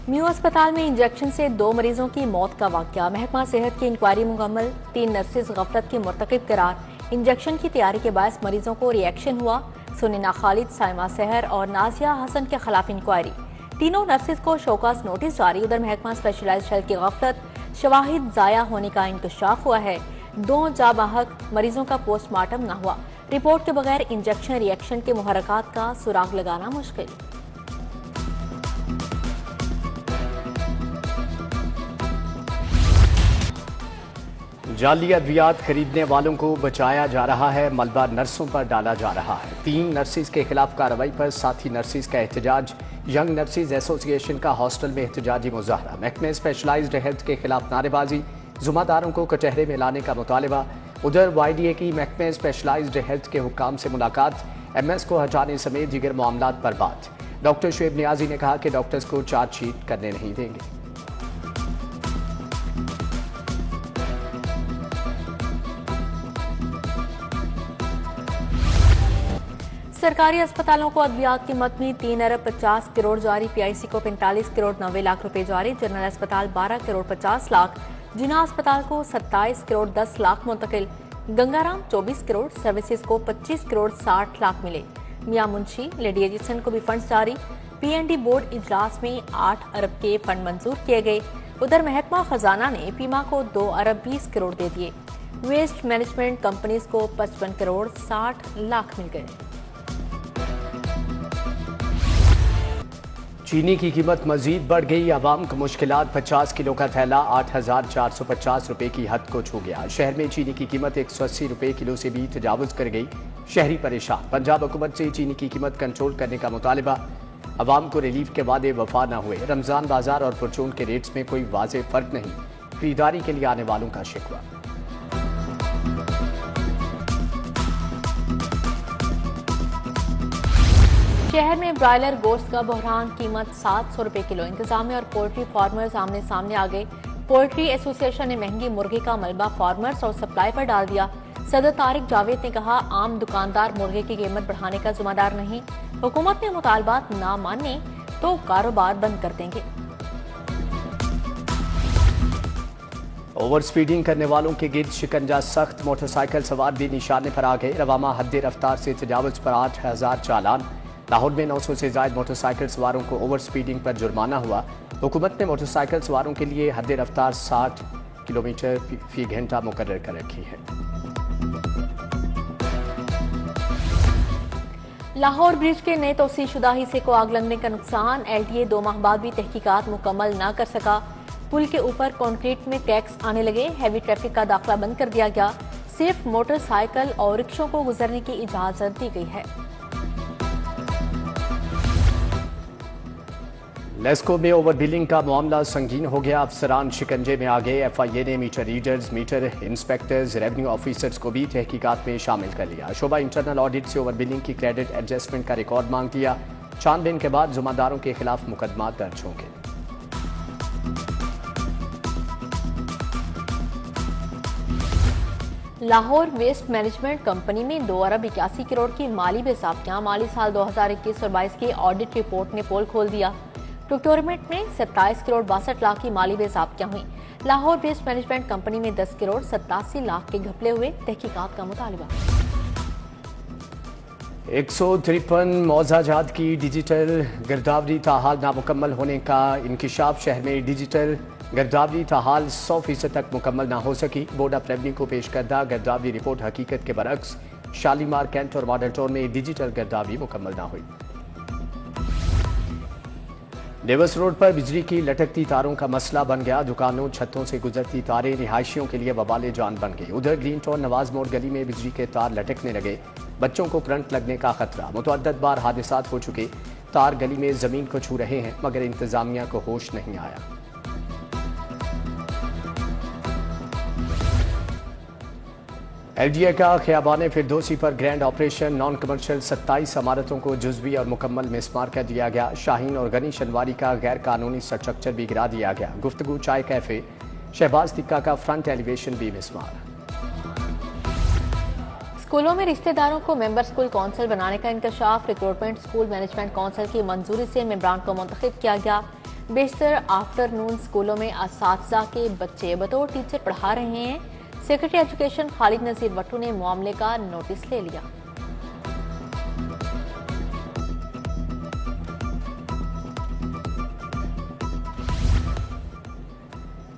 Mu अस्पताल में injection से 2 मरीजों की मौत का वाकया। महकमा सेहत की इंक्वायरी मुकम्मल। 3 नर्सेज गफलत की मुर्तकिब करार। इंजेक्शन की तैयारी के बायस मरीजों को रिएक्शन हुआ। सुनीना खालिद, साइमा सहर और नाजिया हसन के खिलाफ इंक्वायरी। तीनों नर्सेज को शोकास नोटिस जारी। उधर महकमा स्पेशलाइज्ड हेल्थ की गफलत, शवाहिद जाया होने का इंकशाफ हुआ है। 2 जाबाहक मरीजों का पोस्टमार्टम न हुआ। रिपोर्ट के बगैर इंजेक्शन रिएक्शन के मुहर्रकात का सुराग लगाना मुश्किल। जाली अद्वियात खरीदने वालों को बचाया जा रहा है, मलबा नर्सों पर डाला जा रहा है। 3 नर्सेज के खिलाफ कार्रवाई पर साथी नर्सेज का एहतजाज। यंग नर्सेज एसोसिएशन का हॉस्टल में एहतजाजी मुजाहरा। महकमे स्पेशलाइज्ड हेल्थ के खिलाफ नारेबाजी। जुम्मेदारों को कचहरे में लाने का मुतालबा। उधर YDA की महकमे स्पेशलाइज्ड हेल्थ के हुक्काम से मुलाकात। MS को हटाने समेत दीगर मामलात पर बात। डॉक्टर शुएब नियाजी ने कहा कि डॉक्टर्स को चार्जशीट करने नहीं देंगे। सरकारी अस्पतालों को अद्वियात की मद में 3 अरब 50 करोड़ जारी। PIC को 45 करोड़ 90 लाख रुपए जारी। जनरल अस्पताल 12 करोड़ 50 लाख। जिना अस्पताल को 27 करोड़ 10 लाख मुंतकिल। गंगाराम 24 करोड़। सर्विसेज को 25 करोड़ 60 लाख मिले। मियां मुंशी, लेडी एजिसन को भी फंड जारी। PND बोर्ड इजलास में 8 अरब के फंड मंजूर किए गए। उधर महकमा खजाना ने पीमा को 2 अरब 20 करोड़ दे दिए। वेस्ट मैनेजमेंट कंपनीज को 55 करोड़ 60 लाख मिल गए। चीनी की कीमत मजीद बढ़ गई। आवाम को मुश्किलात। 50 किलो का थैला 8,450 रुपए की हद को छू गया। शहर में चीनी की कीमत 180 रुपए किलो से भी तजावुज कर गई। शहरी परेशान। पंजाब हुकूमत से चीनी की कीमत कंट्रोल करने का मुतालिबा। आवाम को रिलीफ के वादे वफा न हुए। रमजान बाजार और परचून के रेट्स में कोई वाज़ेह फर्क नहीं। खरीदारी के लिए आने वालों का शिकवा। शहर में ब्रायलर गोश्त का बहरान। कीमत 700 रुपए किलो। इंतजामिया और पोल्ट्री फार्मर्स आमने सामने आ गए। पोल्ट्री एसोसिएशन ने महंगी मुर्गे का मलबा फार्मर्स और सप्लाई पर डाल दिया। सदर तारिक जावेद ने कहा, आम दुकानदार मुर्गे की कीमत बढ़ाने का जिम्मेदार नहीं। हुकूमत ने मुतालबात ना माने तो कारोबार बंद कर देंगे। ओवर स्पीडिंग करने वालों के गिर्द शिकंजा सख्त। मोटरसाइकिल सवार भी निशाने पर आ गए। रवामा हद रफ्तार से तजावुज पर 8,000 चालान। लाहौर में 900 से ज्यादा मोटरसाइकिल सवारों को ओवर स्पीडिंग पर जुर्माना हुआ। हुकूमत ने मोटरसाइकिल सवारों के लिए हद रफ्तार 60 किलोमीटर फी घंटा मुकर्रर कर रखी है। लाहौर ब्रिज के नए तोसी शुदा हिस्से को आग लगने का नुकसान। LTA 2 माह बाद भी तहकीकात मुकम्मल न कर सका। पुल के ऊपर कंक्रीट में क्रैक्स आने लगे। हैवी ट्रैफिक का दाखिला बंद कर दिया गया। सिर्फ मोटरसाइकिल और रिक्शों को गुजरने की इजाजत दी गई है। लेस्को में ओवर बिलिंग का मामला संगीन हो गया। अफसरान शिकंजे में आ गए। FIA ने meter readers, meter inspectors, revenue officers को भी तहकीकात में शामिल कर लिया। शोबा इंटरनल ऑडिट से ओवर बिलिंग की क्रेडिट एडजस्टमेंट का रिकॉर्ड मांग दिया। छानबीन के बाद जुम्मेदारों के खिलाफ मुकदमा दर्ज होंगे। लाहौर वेस्ट मैनेजमेंट कंपनी में 2 अरब 81 करोड़ की माली बेसाब्तियां। माली साल 2021 और 22 की ऑडिट रिपोर्ट ने पोल खोल दिया। प्रोक्योरमेंट में 27 करोड़ 62 लाख की माली बेसाब्तियां हुई। लाहौर वेस्ट मैनेजमेंट कंपनी में 10 करोड़ 87 लाख के घपले हुए। तहकीकात का मुतालिबा। 153 मौजाजात की डिजिटल गिरदावरी ताहाल नामुकम्मल होने का इंकिशाफ। शहर में डिजिटल गिरदावरी ताहाल 100% तक मुकम्मल ना हो सकी। बोर्ड ऑफ रेवेन्यू को पेश करदा गिरदावरी रिपोर्ट हकीकत के बरक्स। शालीमार, कैंट और मॉडल टाउन में डिजिटल गिरदावरी मुकम्मल ना हुई। डेवस रोड पर बिजली की लटकती तारों का मसला बन गया। दुकानों, छतों से गुजरती तारें रिहायशियों के लिए वबाले जान बन गई। उधर ग्रीन टाउन नवाज मोड़ गली में बिजली के तार लटकने लगे। बच्चों को करंट लगने का खतरा। मुतअद्दिद बार हादसात हो चुके। तार गली में जमीन को छू रहे हैं मगर इंतजामिया को होश नहीं आया। LDA का खियाबान फिरदौसी पर ग्रैंड ऑपरेशन। नॉन कमर्शियल 27 इमारतों को जुज़वी और मुकम्मल मिसमार कर दिया गया। शाहीन और गनी शनवारी का गैर कानूनी स्ट्रक्चर भी गिरा दिया गया। गुफ्तगू चाय कैफे, शहबाज तिक्का का फ्रंट एलिवेशन भी मिसमार। स्कूलों में रिश्तेदारों को मेंबर स्कूल कौंसिल बनाने का इंकशाफ। रिक्रूटमेंट स्कूल मैनेजमेंट कौंसिल की मंजूरी से मेंबरान को मुंतखब किया गया। बेशतर आफ्टरनून स्कूलों में असातिज़ा के बच्चे बतौर टीचर पढ़ा रहे हैं। सेक्रेटरी एजुकेशन खालिद नजीर वट्टू ने मामले का नोटिस ले लिया।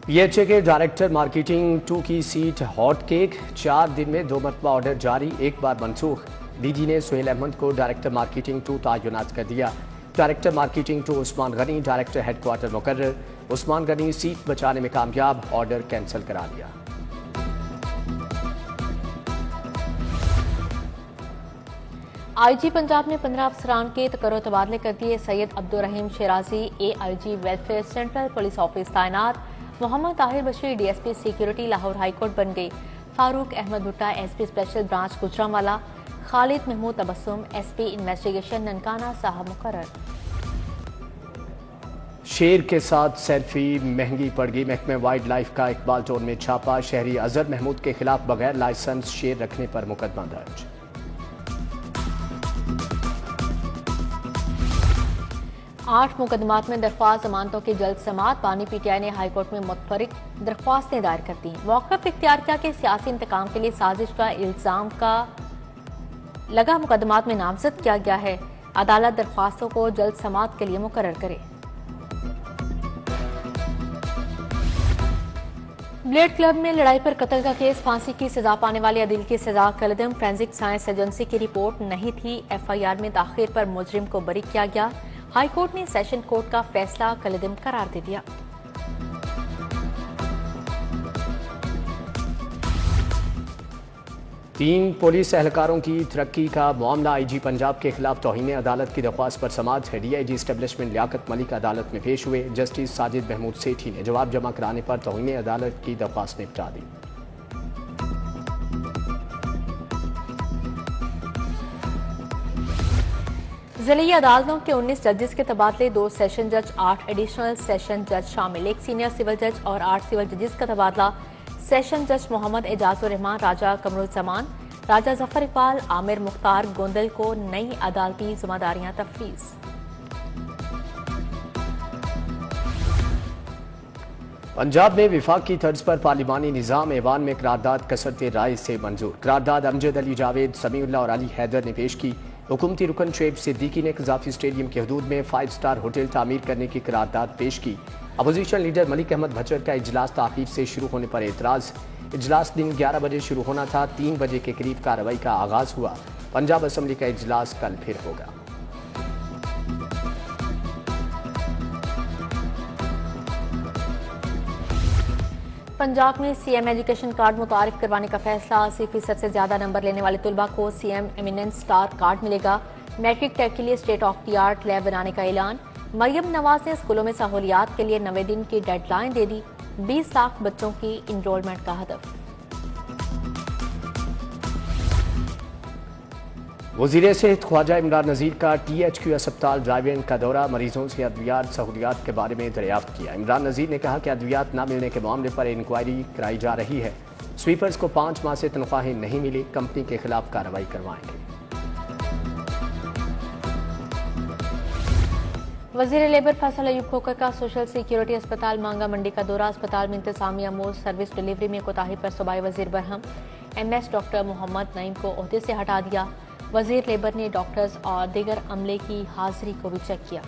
पीएचए के डायरेक्टर मार्केटिंग 2 की सीट हॉट केक, 4 दिन में 2 मरतबा ऑर्डर जारी, एक बार मनसूख। डीजी ने सुहेल अहमद को डायरेक्टर मार्केटिंग 2 तैनात कर दिया। Director marketing 2 Usman Ghani, director headquarter मुकर्रर। उस्मान गनी सीट बचाने में कामयाब, ऑर्डर कैंसिल करा लिया। आईजी पंजाब ने 15 अफसरान के तकर्रो तबादले कर दिए। Syed Abdurrahim Sheerazi AIG welfare central police office तैनात। Mohammad Tahir Bashir DSP security Lahore high court बन गए। Farooq Ahmed Bhutta SP special branch Gujranwala. Khalid Mahmood Tabassum SP investigation Nankana Sahib मुकर्रर। शेर के साथ सेल्फी महंगी पड़ गई। महकमे वाइल्ड लाइफ का इकबाल टोन में छापा। शहरी अजहर महमूद के खिलाफ बगैर लाइसेंस शेर रखने पर मुकदमा दर्ज। आठ मुकदमात में दरख्वास्त जमानतों की जल्द समाअत। बानी पीटीआई ने हाईकोर्ट में मुतफरिक दरख्वास्तें दायर कर दी। मौक़िफ़ इख्तियार किया कि सियासी इंतकाम के लिए साजिश का इल्जाम का लगा मुकदमात में नामजद किया गया है। अदालत दरख्वास्तों को जल्द समाअत के लिए मुकर्रर करे। ब्लेड क्लब में लड़ाई पर कत्ल का केस, फांसी की सजा पाने वाले अदील की सजा कलदम। फोरेंसिक साइंस एजेंसी की रिपोर्ट नहीं थी। एफआईआर में ताखीर पर मुजरिम को बरी किया गया। हाईकोर्ट ने सेशन कोर्ट का फैसला कलदम करार दे दिया। तीन पुलिस एहलकारों की तरक्की का मामला। आईजी पंजाब के खिलाफ तौहीन अदालत की दरख्वास्त पर समाअत है। डीआईजी एस्टेब्लिशमेंट लियाकत मलिक अदालत में पेश हुए। जस्टिस साजिद महमूद सेठी ने जवाब जमा कराने पर तौहीन अदालत की दरख्वास्त निपटा दी। जिले अदालतों के 19 जजेस के तबादले, 2 सेशन जज, 8 एडिशनल सेशन जज शामिल, 1 सीनियर सिविल जज और 8 सिविल जजेस का तबादला। सेशन जज मोहम्मद एजाजुर रहमान, राजा कमरुज़्ज़मान, राजा जफर इकबाल, आमिर मुख्तार गोंदल को नई अदालती जिम्मेदारियां तफवीज़। पंजाब में विफाक की तर्ज पर पार्लिमानी निज़ाम ऐवान में करारदाद कसरते राय से मंजूर। करारदाद अमजद अली जावेद, समीउल्लाह और अली हैदर ने पेश की। हुकूमती रुकन शुएब सिद्दीकी ने कज़ाफी स्टेडियम के हदूद में 5 स्टार होटल तामीर करने की करारदाद पेश की। अपोजिशन लीडर मलिक अहमद भचर का इजलास ताख़ीर से शुरू होने पर एतराज़। इजलास दिन 11 बजे शुरू होना था, 3 बजे के करीब कार्रवाई का आगाज हुआ। पंजाब असम्बली का इजलास कल फिर होगा। पंजाब में सीएम एजुकेशन कार्ड मुतारिफ करवाने का फैसला। 80% से ज्यादा नंबर लेने वाले तुलबा को सीएम एमिनेंस स्टार कार्ड मिलेगा। मैट्रिक टेक के लिए state of the art lab बनाने का ऐलान। मरियम नवाज ने स्कूलों में सहूलियात के लिए 90 दिन की डेडलाइन दे दी। 20 लाख बच्चों की इनरोलमेंट का हदफ। वज़ीर सेहत ख्वाजा इमरान नज़ीर का THQ अस्पताल ड्राइव इन का दौरा। मरीजों से अद्वियात सहूलियात के बारे में दरियाफ्त किया। इमरान नज़ीर ने कहा कि अद्वियात न मिलने के मामले पर इंक्वायरी कराई जा रही है। स्वीपर्स को 5 माह से तनख्वाहें नहीं मिली, कंपनी के खिलाफ कार्रवाई करवाएंगे। वज़ीर लेबर फैसल अयूब खोकर का सोशल सिक्योरिटी अस्पताल मांगा मंडी का दौरा। अस्पताल में इंतजामिया मोड सर्विस डिलीवरी में कोताही पर सूबाई वज़ीर बरहम। MS डॉक्टर मोहम्मद नईम को ओहदे से हटा दिया। वज़ीर लेबर ने डॉक्टर्स और दीगर अमले की हाजिरी को भी चेक किया।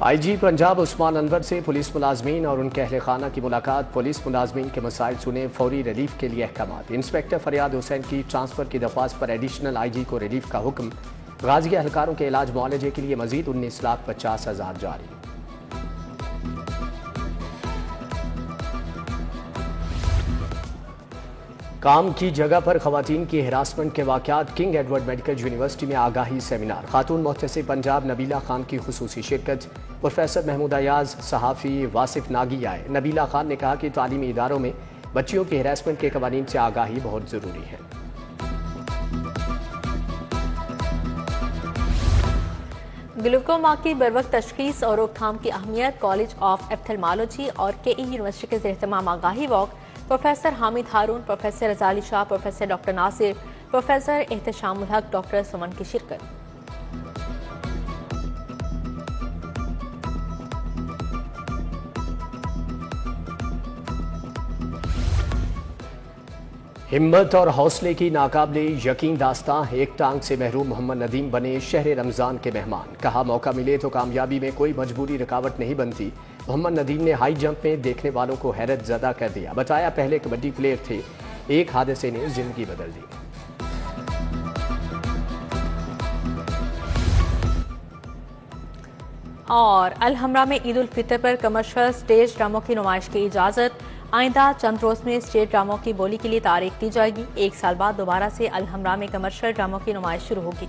आईजी पंजाब उस्मान अनवर से पुलिस मुलाजमीन और उनके अहल खाना की मुलाकात। पुलिस मुलाजमीन के मसाइल सुने, फौरी रिलीफ के लिए अहकामात। इंस्पेक्टर फरियाद हुसैन की ट्रांसफर की दरख्वास्त पर एडिशनल आईजी को रिलीफ का हुक्म। गाजी एहलकारों के इलाज मुआलजे के लिए मजीद 19,50,000 जारी। काम की जगह पर खवातीन की हिरासमेंट के वाकयात। किंग एडवर्ड मेडिकल यूनिवर्सिटी में आगाही सेमिनार। खातून मुहतसिब पंजाब नबीला खान की खुसूसी शिरकत। प्रोफेसर महमूद अयाज, सहाफ़ी वासिफ नागी आए। नबीला खान ने कहा कि तालीमी इदारों में बच्चियों की हिरासमेंट के कवानीन से आगाही बहुत ज़रूरी है। ग्लूकोमा की बरवक्त तशखीस और रोकथाम की अहमियत। कॉलेज ऑफ एप्थेल्मोलॉजी और KE यूनिवर्सिटी के ज़ेर-ए-एहतमाम आगाही walk. Professor Hamid Haroon, professor Raza Ali Shah, professor doctor Nasir, professor Ehtishamul Haq, doctor सुमन की शिरकत। हिम्मत और हौसले की नाकाबिले यकीन दास्तां, एक टांग से महरूम मोहम्मद नदीम बने शहर रमजान के मेहमान। कहा मौका मिले तो कामयाबी में कोई मजबूरी रुकावट नहीं बनती। मोहम्मद नदीम ने हाई जंप में देखने वालों को हैरत ज़दा कर दिया। बताया पहले कबड्डी प्लेयर थे, एक हादसे ने जिंदगी बदल दी। और अलहमरा में ईद उल फितर पर कमर्शियल स्टेज ड्रामों की नुमाइश की इजाजत। आइंदा चंद रोज में स्टेज ड्रामों की बोली के लिए तारीख दी जाएगी। 1 साल बाद दोबारा से अलहमरा में कमर्शियल ड्रामों की नुमाइश शुरू होगी।